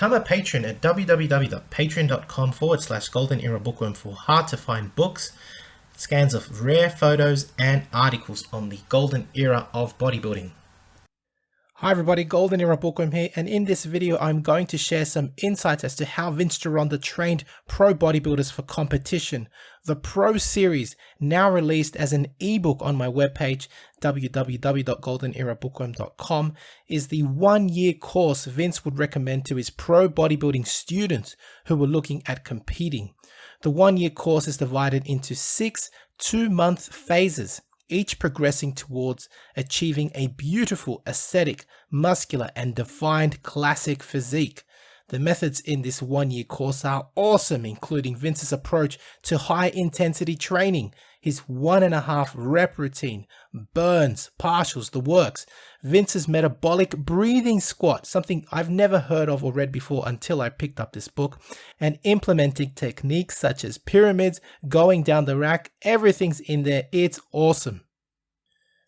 Become a patron at www.patreon.com/Golden Era Bookworm for hard to find books, scans of rare photos, and articles on the golden era of bodybuilding. Hi everybody, Golden Era Bookworm here, and in this video I'm going to share some insights as to how Vince Gironda trained pro bodybuilders for competition. The Pro Series, now released as an ebook on my webpage www.goldenerabookworm.com, is the 1-year course Vince would recommend to his pro bodybuilding students who were looking at competing. The 1-year course is divided into 6 2-month phases, each progressing towards achieving a beautiful, aesthetic, muscular, and defined classic physique. The methods in this 1-year course are awesome, including Vince's approach to high-intensity training, his 1.5 rep routine, burns, partials, the works, Vince's metabolic breathing squat, something I've never heard of or read before until I picked up this book, and implementing techniques such as pyramids, going down the rack. Everything's in there. It's awesome.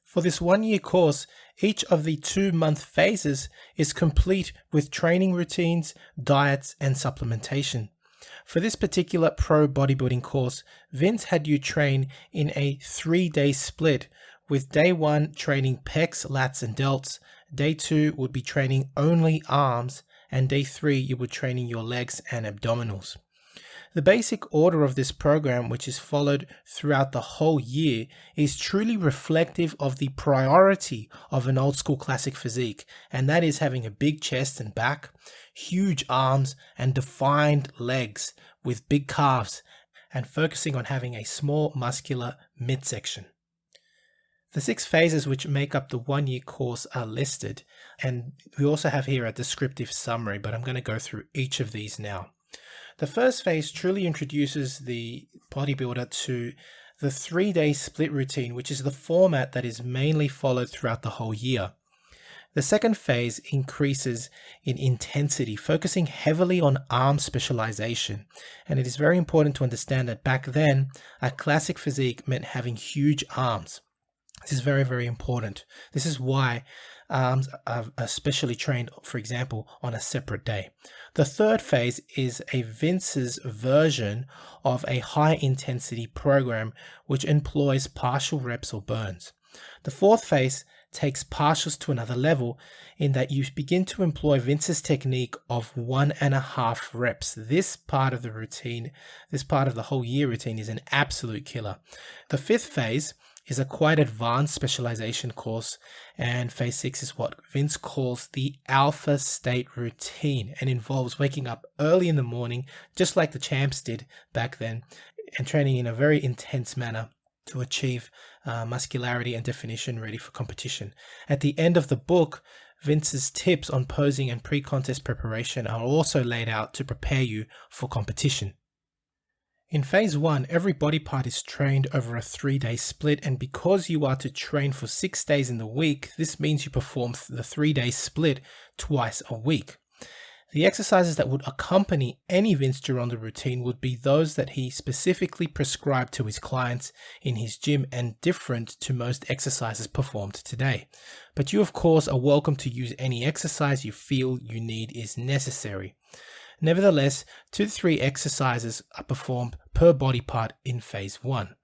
For this 1-year course, each of the 2-month phases is complete with training routines, diets, and supplementation. For this particular pro bodybuilding course, Vince had you train in a 3-day split, with day 1 training pecs, lats, and delts, day 2 would be training only arms, and day 3 you would training your legs and abdominals. The basic order of this program, which is followed throughout the whole year, is truly reflective of the priority of an old school classic physique, and that is having a big chest and back, huge arms, and defined legs with big calves, and focusing on having a small muscular midsection. The 6 phases which make up the 1-year course are listed, and we also have here a descriptive summary, but I'm going to go through each of these now. The first phase truly introduces the bodybuilder to the 3-day split routine, which is the format that is mainly followed throughout the whole year. The second phase increases in intensity, focusing heavily on arm specialization. And it is very important to understand that back then, a classic physique meant having huge arms. This is very, very important. This is why arms are especially trained, for example, on a separate day. The third phase is a Vince's version of a high intensity program which employs partial reps or burns. The fourth phase takes partials to another level in that you begin to employ Vince's technique of 1.5 reps. This part of the routine, this part of the whole year routine is an absolute killer. The fifth phase is a quite advanced specialization course, and phase 6 is what Vince calls the alpha state routine, and involves waking up early in the morning, just like the champs did back then, and training in a very intense manner to achieve muscularity and definition ready for competition. At the end of the book, Vince's tips on posing and pre-contest preparation are also laid out to prepare you for competition. In phase 1, every body part is trained over a 3-day split, and because you are to train for 6 days in the week, this means you perform the 3-day split twice a week. The exercises that would accompany any Vince Gironda routine would be those that he specifically prescribed to his clients in his gym and different to most exercises performed today. But you of course are welcome to use any exercise you feel you need is necessary. Nevertheless, 2 to 3 exercises are performed per body part in phase 1.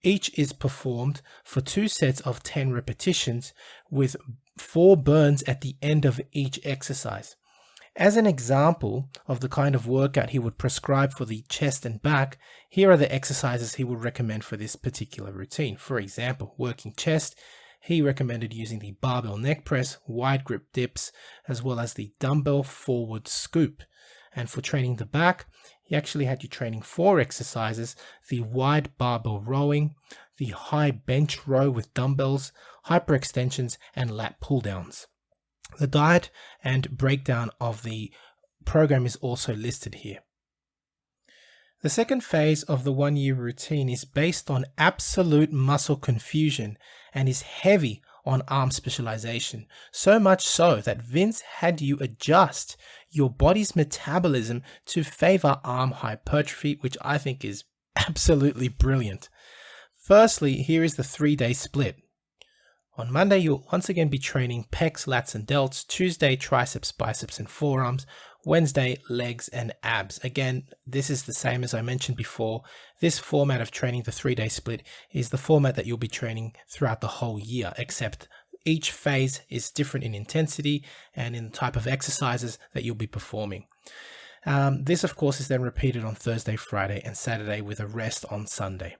Each is performed for 2 sets of 10 repetitions with 4 burns at the end of each exercise. As an example of the kind of workout he would prescribe for the chest and back, here are the exercises he would recommend for this particular routine. For example, working chest, he recommended using the barbell neck press, wide grip dips, as well as the dumbbell forward scoop. And for training the back, he actually had you training 4 exercises: the wide barbell rowing, the high bench row with dumbbells, hyperextensions, and lat pull downs. The diet and breakdown of the program is also listed here. The second phase of the 1-year routine is based on absolute muscle confusion and is heavy on arm specialization, so much so that Vince had you adjust your body's metabolism to favor arm hypertrophy, which I think is absolutely brilliant. Firstly, here is the 3-day split. On Monday, you'll once again be training pecs, lats, and delts. Tuesday, triceps, biceps, and forearms. Wednesday, legs and abs. Again, this is the same as I mentioned before. This format of training, the 3-day split, is the format that you'll be training throughout the whole year, except each phase is different in intensity and in the type of exercises that you'll be performing. This, of course, is then repeated on Thursday, Friday, and Saturday with a rest on Sunday.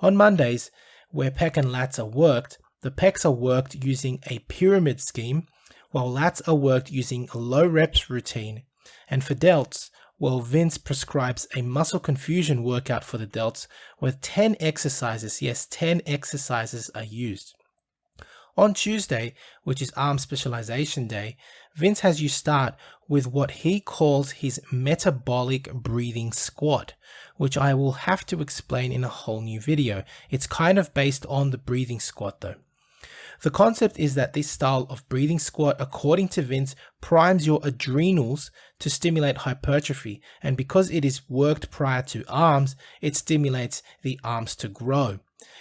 On Mondays, where pec and lats are worked, the pecs are worked using a pyramid scheme, while lats are worked using a low reps routine. And for delts, well, Vince prescribes a muscle confusion workout for the delts where 10 exercises, yes, 10 exercises are used. On Tuesday, which is arm specialization day, Vince has you start with what he calls his metabolic breathing squat, which I will have to explain in a whole new video. It's kind of based on the breathing squat though. The concept is that this style of breathing squat, according to Vince, primes your adrenals to stimulate hypertrophy, and because it is worked prior to arms, it stimulates the arms to grow.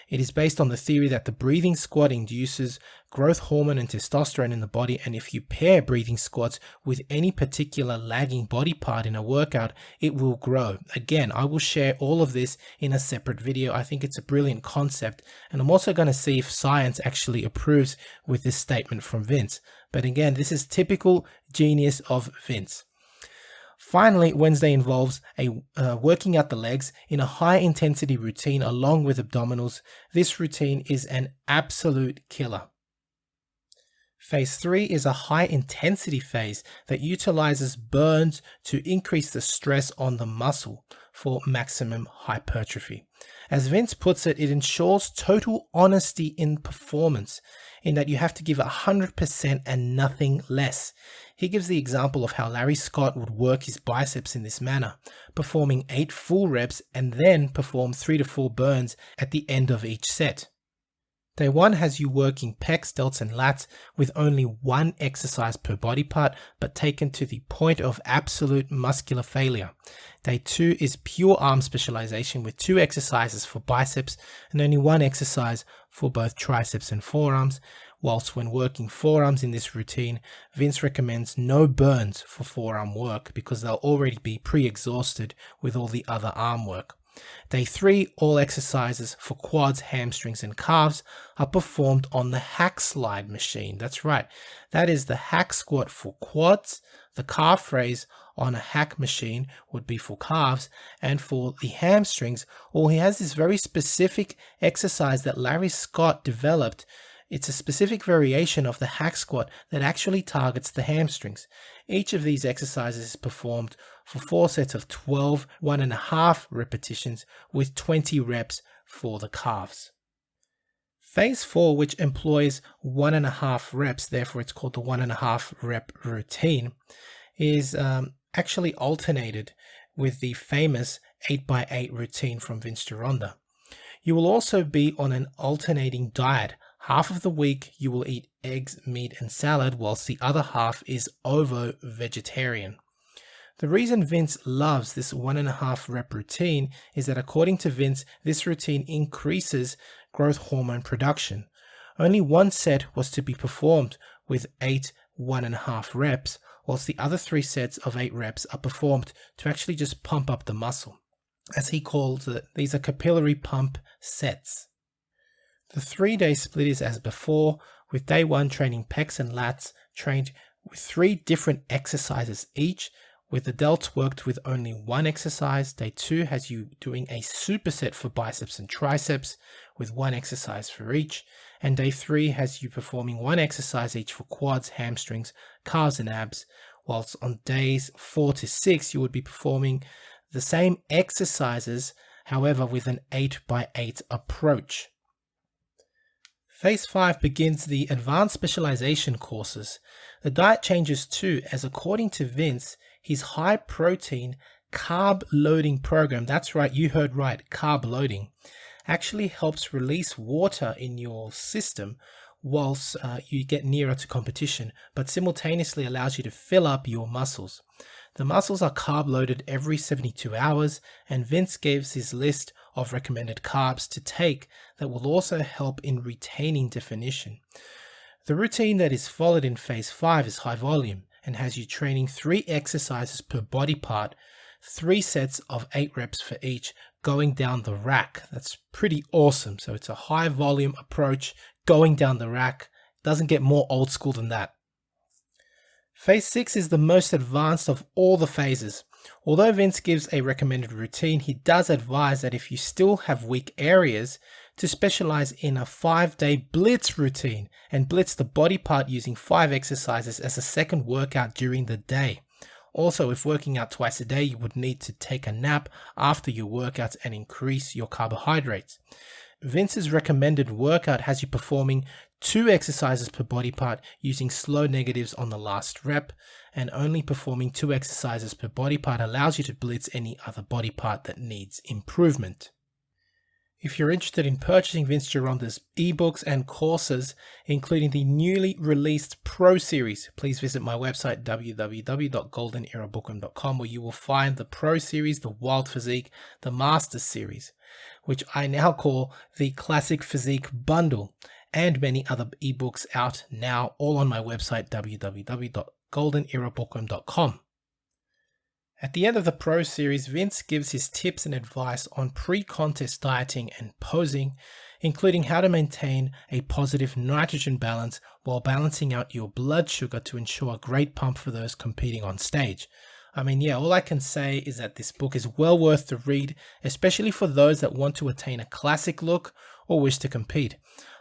It is based on the theory that the breathing squat induces growth hormone and testosterone in the body, and if you pair breathing squats with any particular lagging body part in a workout, it will grow. Again, I will share all of this in a separate video. I think it's a brilliant concept, and I'm also going to see if science actually approves with this statement from Vince. But again, this is typical genius of Vince. Finally, Wednesday involves working out the legs in a high intensity routine along with abdominals. This routine is an absolute killer. Phase 3 is a high intensity phase that utilizes burns to increase the stress on the muscle for maximum hypertrophy. As Vince puts it, it ensures total honesty in performance, in that you have to give 100% and nothing less. He gives the example of how Larry Scott would work his biceps in this manner, performing 8 full reps and then perform 3 to 4 burns at the end of each set. Day 1 has you working pecs, delts and lats with only 1 exercise per body part, but taken to the point of absolute muscular failure. Day 2 is pure arm specialization with 2 exercises for biceps and only 1 exercise for both triceps and forearms. Whilst when working forearms in this routine, Vince recommends no burns for forearm work because they'll already be pre-exhausted with all the other arm work. Day 3, all exercises for quads, hamstrings and calves are performed on the hack slide machine. That's right, that is the hack squat for quads. The calf raise on a hack machine would be for calves, and for the hamstrings, he has this very specific exercise that Larry Scott developed. It's a specific variation of the hack squat that actually targets the hamstrings. Each of these exercises is performed for 4 sets of 12 1.5 repetitions with 20 reps for the calves. Phase 4, which employs 1.5 reps, therefore it's called the 1.5 rep routine, is actually alternated with the famous 8x8 routine from Vince Gironda. You will also be on an alternating diet. Half of the week you will eat eggs, meat and salad, whilst the other half is ovo-vegetarian. The reason Vince loves this 1.5 rep routine is that according to Vince, this routine increases growth hormone production. Only 1 set was to be performed with 8 1.5 reps, whilst the other 3 sets of 8 reps are performed to actually just pump up the muscle. As he calls it, these are capillary pump sets. The 3-day split is as before, with day 1 training pecs and lats trained with 3 different exercises each, with the delts worked with only 1 exercise. Day 2 has you doing a superset for biceps and triceps with 1 exercise for each. And day 3 has you performing 1 exercise each for quads, hamstrings, calves and abs. Whilst on days 4 to 6, you would be performing the same exercises, however with an 8x8 approach. Phase 5 begins the advanced specialization courses. The diet changes too, as according to Vince, his high protein carb loading program, that's right, you heard right, carb loading, actually helps release water in your system whilst you get nearer to competition, but simultaneously allows you to fill up your muscles. The muscles are carb loaded every 72 hours, and Vince gives his list of recommended carbs to take that will also help in retaining definition. The routine that is followed in phase 5 is high volume, and has you training 3 exercises per body part, 3 sets of 8 reps for each, going down the rack. That's pretty awesome. So it's a high volume approach, going down the rack. Doesn't get more old school than that. Phase 6 is the most advanced of all the phases. Although Vince gives a recommended routine, he does advise that if you still have weak areas, to specialize in a 5-day blitz routine and blitz the body part using 5 exercises as a second workout during the day. Also, if working out twice a day, you would need to take a nap after your workouts and increase your carbohydrates. Vince's recommended workout has you performing 2 exercises per body part using slow negatives on the last rep, and only performing 2 exercises per body part allows you to blitz any other body part that needs improvement. If you're interested in purchasing Vince Gironda's ebooks and courses, including the newly released Pro Series, please visit my website www.goldenerabookworm.com, where you will find the Pro Series, the Wild Physique, the Masters Series, which I now call the Classic Physique Bundle, and many other ebooks out now, all on my website www.goldenerabookworm.com. At the end of the Pro Series, Vince gives his tips and advice on pre-contest dieting and posing, including how to maintain a positive nitrogen balance while balancing out your blood sugar to ensure a great pump for those competing on stage. I mean, yeah, all I can say is that this book is well worth the read, especially for those that want to attain a classic look or wish to compete.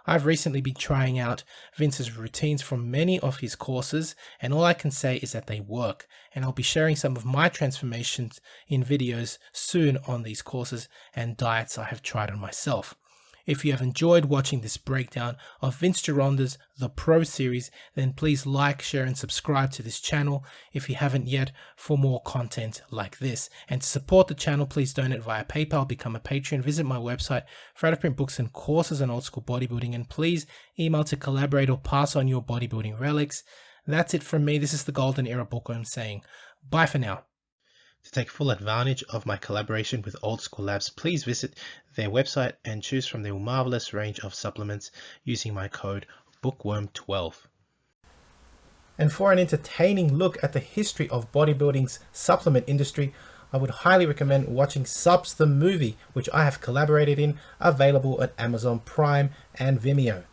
I've recently been trying out Vince's routines from many of his courses, and all I can say is that they work, and I'll be sharing some of my transformations in videos soon on these courses and diets I have tried on myself. If you have enjoyed watching this breakdown of Vince Gironda's The Pro Series, then please like, share, and subscribe to this channel if you haven't yet for more content like this. And to support the channel, please donate via PayPal, become a patron, visit my website for out-of-print books and courses on old school bodybuilding, and please email to collaborate or pass on your bodybuilding relics. That's it from me. This is the Golden Era Bookworm saying bye for now. To take full advantage of my collaboration with Old School Labs, please visit their website and choose from their marvelous range of supplements using my code BOOKWORM12. And for an entertaining look at the history of bodybuilding's supplement industry, I would highly recommend watching Subs the Movie, which I have collaborated in, available at Amazon Prime and Vimeo.